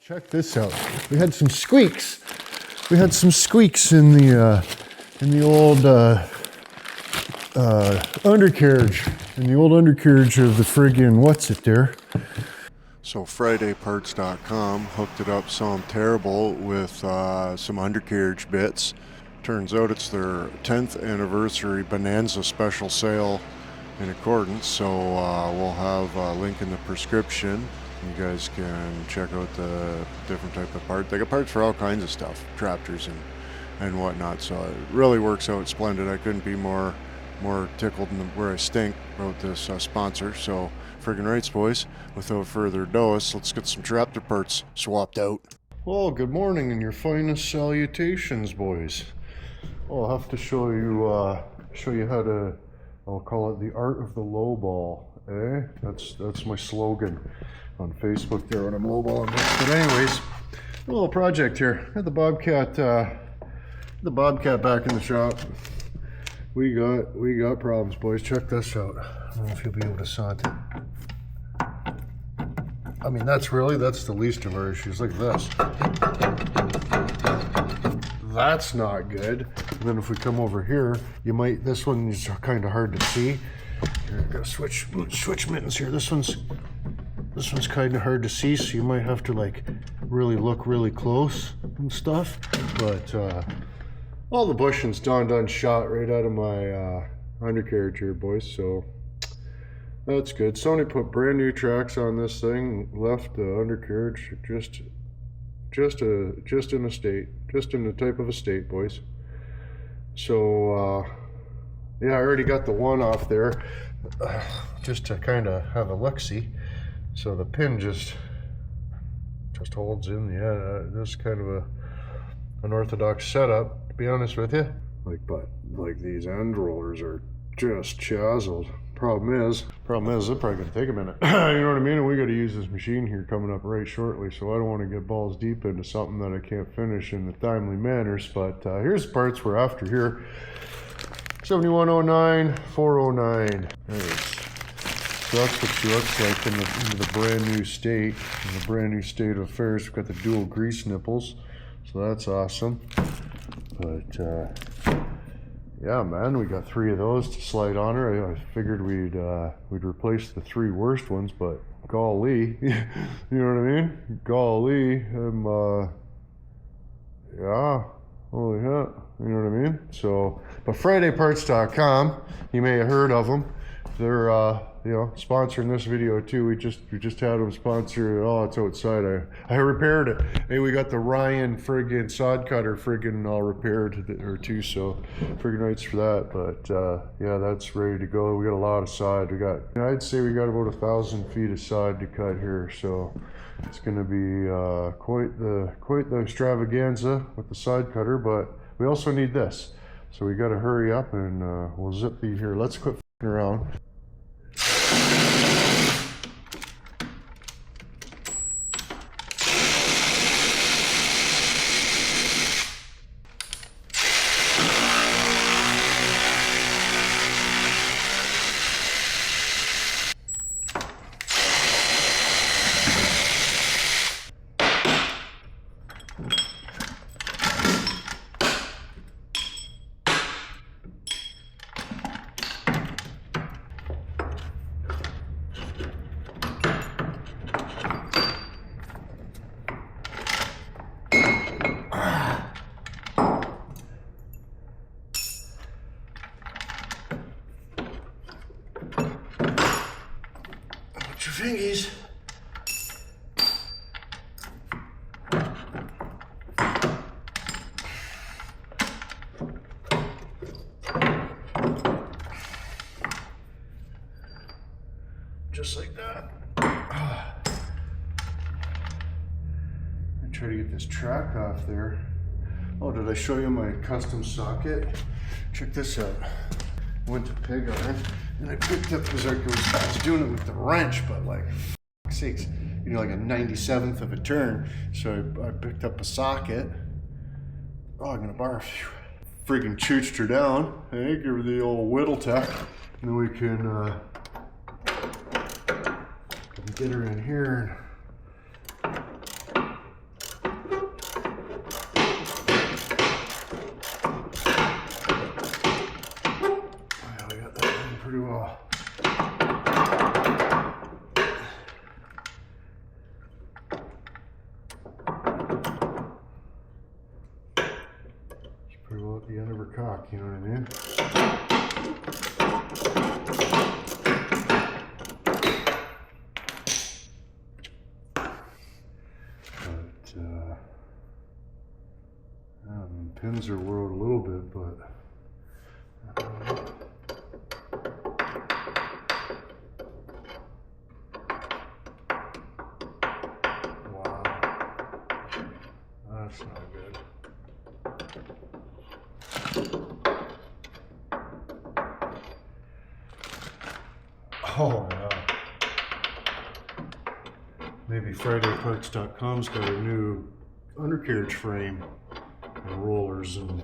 Check this out. We had some squeaks. We had some squeaks in the old undercarriage. In the old undercarriage of the friggin' what's it there. So FridayParts.com hooked it up some terrible with some undercarriage bits. Turns out it's their 10th anniversary Bonanza special sale in accordance. So we'll have a link in the prescription. You guys can check out the different type of part. They got parts for all kinds of stuff, tractors and whatnot. So it really works out splendid. I couldn't be more tickled in where I stink about this sponsor. So friggin' rights, boys. Without further ado, let's get some tractor parts swapped out. Well, good morning and your finest salutations, boys. I'll have to show you how to. I'll call it the art of the low ball. Eh? That's my slogan on Facebook there when I'm lowballing this. But anyways, a little project here. I had the bobcat back in the shop. We got problems, boys. Check this out. I don't know if you'll be able to saw it. I mean, that's the least of our issues. Look at this. That's not good. And then if we come over here, this one is kind of hard to see. Here, I gotta switch mittens here. This one's kind of hard to see, so you might have to like really look really close and stuff. But all the bushings done shot right out of my undercarriage here, boys. So that's good. Sony put brand new tracks on this thing. Left the undercarriage just in the type of a state, boys. So yeah, I already got the one off there, just to kind of have a look-see. So the pin just holds in. Yeah, this is kind of an orthodox setup, to be honest with you. But these end rollers are just chiseled. Problem is, they're probably gonna take a minute. You know what I mean? And we got to use this machine here coming up right shortly, so I don't want to get balls deep into something that I can't finish in the timely manners. But here's the parts we're after here. 7109, 409. So that's what she looks like in the brand new state. In the brand new state of affairs. We've got the dual grease nipples, so that's awesome. But yeah, man, we got 3 of those to slide on her. I figured we'd replace the 3 worst ones, but golly, you know what I mean? Golly, yeah, holy heck, you know what I mean? So, but FridayParts.com, you may have heard of them. They're sponsoring this video too. We just had them sponsor. Oh, it's outside. I repaired it. Hey, we got the Ryan friggin' sod cutter friggin' all repaired too. So friggin' rights for that. But yeah, that's ready to go. We got a lot of sod. I'd say we got about 1,000 feet of sod to cut here. So it's gonna be quite the extravaganza with the sod cutter. But we also need this. So we got to hurry up and we'll zip these here. Let's quit f***ing around. Fingies. Just like that. I try to get this track off there. Oh, did I show you my custom socket? Check this out. Went to pig iron. And I picked up, I was doing it with the wrench, but like, for sakes, like a 97th of a turn. So I picked up a socket. Oh, I'm gonna barf. Friggin' chooched her down. Hey, give her the old whittle tack. And then we can get her in here. out the end of her cock, you know what I mean? But, I mean, pins are world a little bit, but wow, that's not good. Oh no. Maybe FridayParts.com's got a new undercarriage frame and rollers and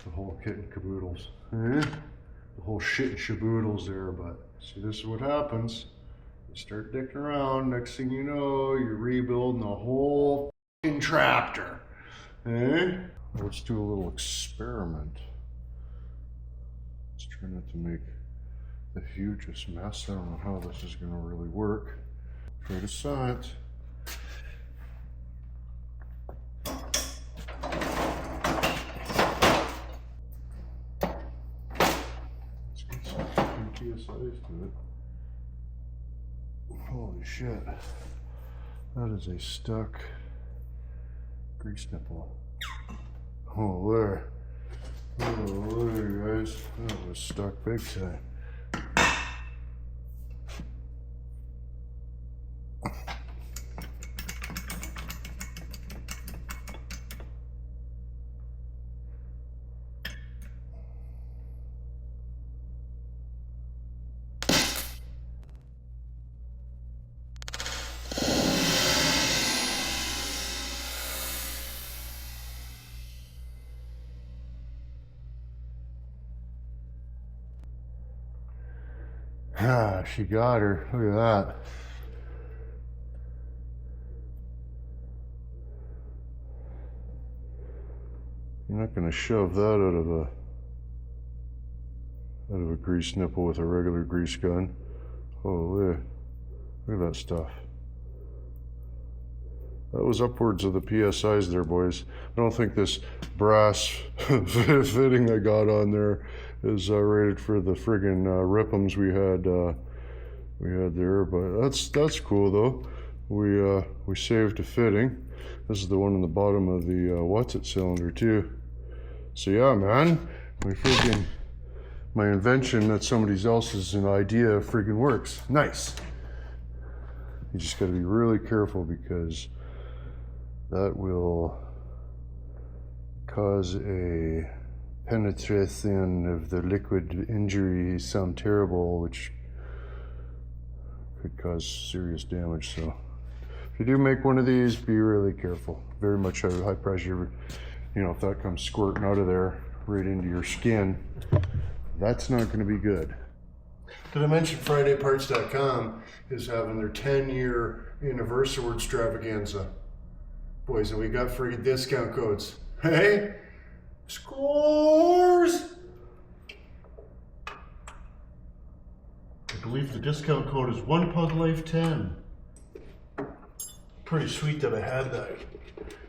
the whole kit and caboodles. The whole shit and shaboodles there, but see, this is what happens. You start dicking around, next thing you know, you're rebuilding the whole f***ing tractor. Let's do a little experiment. Let's try not to make the hugest mess. I don't know how this is going to really work. Try to saw it. Let's get some PSIs to it. Holy shit. That is a stuck grease nipple. Oh, there. Oh, there, guys. That was stuck big time. Ah, she got her. Look at that. You're not going to shove that out of a grease nipple with a regular grease gun. Holy, look at that stuff. That was upwards of the PSIs there, boys. I don't think this brass fitting I got on there is rated for the friggin' rip'ems we had there, but that's cool though. We saved a fitting. This is the one in the bottom of the what's it cylinder too. So yeah, man, my invention that somebody else's an idea friggin' works. Nice. You just got to be really careful because that will cause a penetration of the liquid injury, sound terrible, which could cause serious damage. So if you do make one of these, be really careful. Very much high pressure. You know, if that comes squirting out of there right into your skin, that's not going to be good. Did I mention FridayParts.com is having their 10-year anniversary extravaganza? Boys, and we got free discount codes. Hey, scores! I believe the discount code is OnePodLife10. Pretty sweet that I had that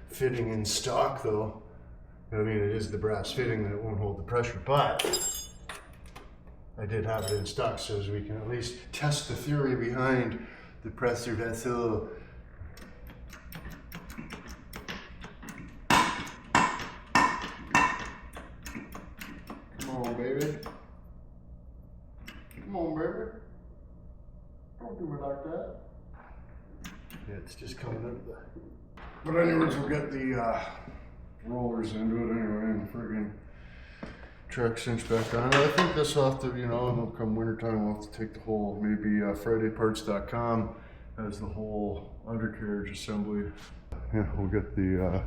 fitting in stock, though. I mean, it is the brass fitting that won't hold the pressure, but I did have it in stock so as we can at least test the theory behind the pressure vessel. Come on, baby. Come on, baby. Don't do it like that. Yeah, it's just coming out of the... But anyways, we'll get the rollers into it anyway and friggin' track cinch back on. I think this will have to, you know, it'll come wintertime, we'll have to take the whole, maybe FridayParts.com has the whole undercarriage assembly. Yeah, we'll get the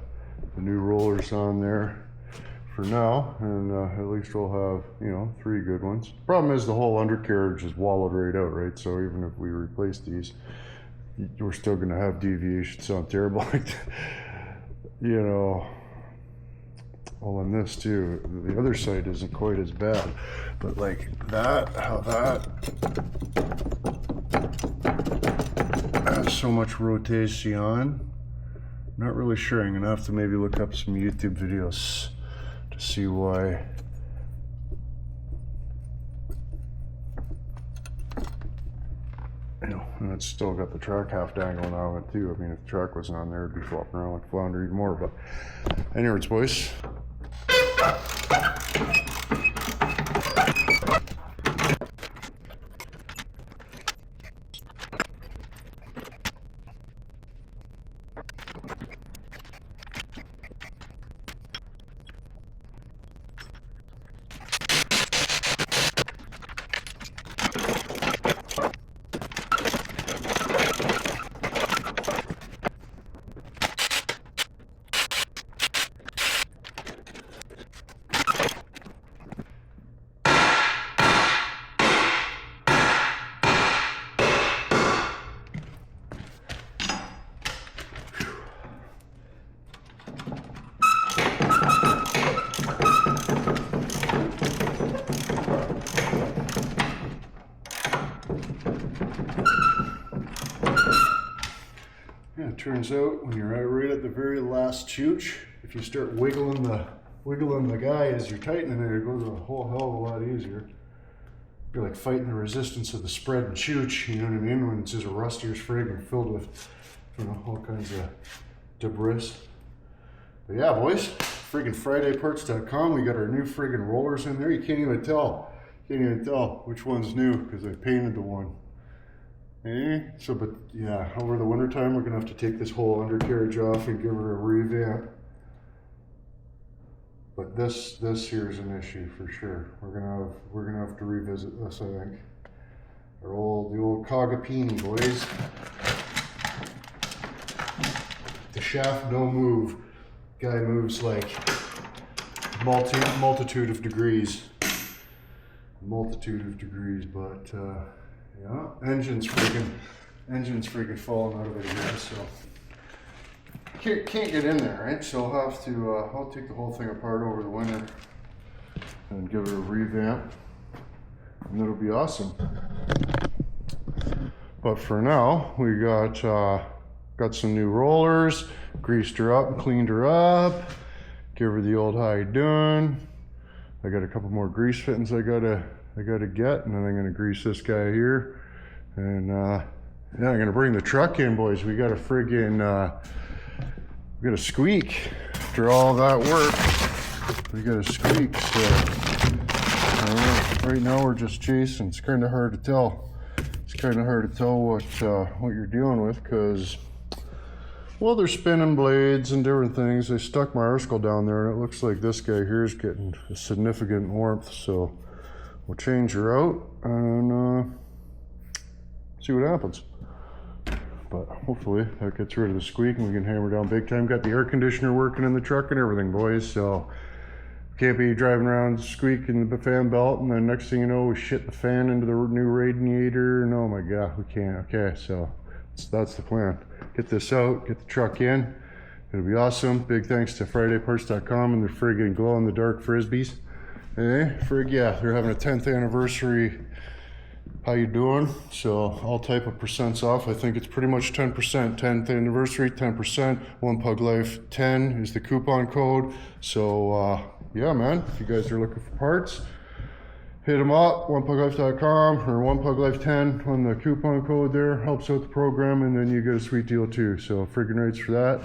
new rollers on there for now, and at least we'll have, you know, 3 good ones. Problem is the whole undercarriage is wallowed right out, right? So even if we replace these, we're still going to have deviations. Sound terrible, like, you know. Well, on this too, the other side isn't quite as bad, but like that, how that has so much rotation. Not really sure. I'm gonna have to maybe look up some YouTube videos see why. You know, and it's still got the track half dangling out of it too. I mean, if the track wasn't on there, it'd be flopping around like flounder even more. But anyways, boys. Yeah, it turns out when you're right at the very last chooch, if you start wiggling the guy as you're tightening it, it goes a whole hell of a lot easier. You're like fighting the resistance of the spread and chooch, you know what I mean? When it's just a rustier frig and filled with, you know, all kinds of debris. But yeah, boys, friggin' FridayParts.com. We got our new friggin' rollers in there. You can't even tell. Which one's new because I painted the one. So, but yeah, over the winter time, we're gonna have to take this whole undercarriage off and give her a revamp. But this here is an issue for sure. We're gonna have to revisit this, I think. The old Cagapini, boys. The shaft no move. Guy moves like multitude of degrees. But yeah, engine's freaking falling out of it again, so can't get in there, right? So I'll take the whole thing apart over the winter and give it a revamp, and it'll be awesome. But for now, we got some new rollers, greased her up, cleaned her up, give her the old how you doing. I got a couple more grease fittings I gotta get, and then I'm gonna grease this guy here, and yeah, I'm gonna bring the truck in, boys. We got a friggin' we got a squeak after all that work. We got a squeak. So right now we're just chasing. It's kind of hard to tell. What you're dealing with, because well, they're spinning blades and different things. They stuck my article down there, and it looks like this guy here is getting a significant warmth. So we'll change her out and see what happens. But hopefully that gets rid of the squeak and we can hammer down big time. Got the air conditioner working in the truck and everything, boys. So can't be driving around squeaking the fan belt, and then next thing you know, we shit the fan into the new radiator, and oh my god, we can't. Okay, so that's the plan. Get this out, get the truck in. It'll be awesome. Big thanks to FridayParts.com and their friggin' glow-in-the-dark frisbees. Hey, yeah, they're having a 10th anniversary. How you doing? So I'll type a percents off. I think it's pretty much 10%. 10th anniversary, 10%. One Pug Life 10 is the coupon code. So yeah, man, if you guys are looking for parts, hit them up, onepuglife.com or onepuglife10 on the coupon code there. Helps out the program, and then you get a sweet deal too. So friggin' rates for that.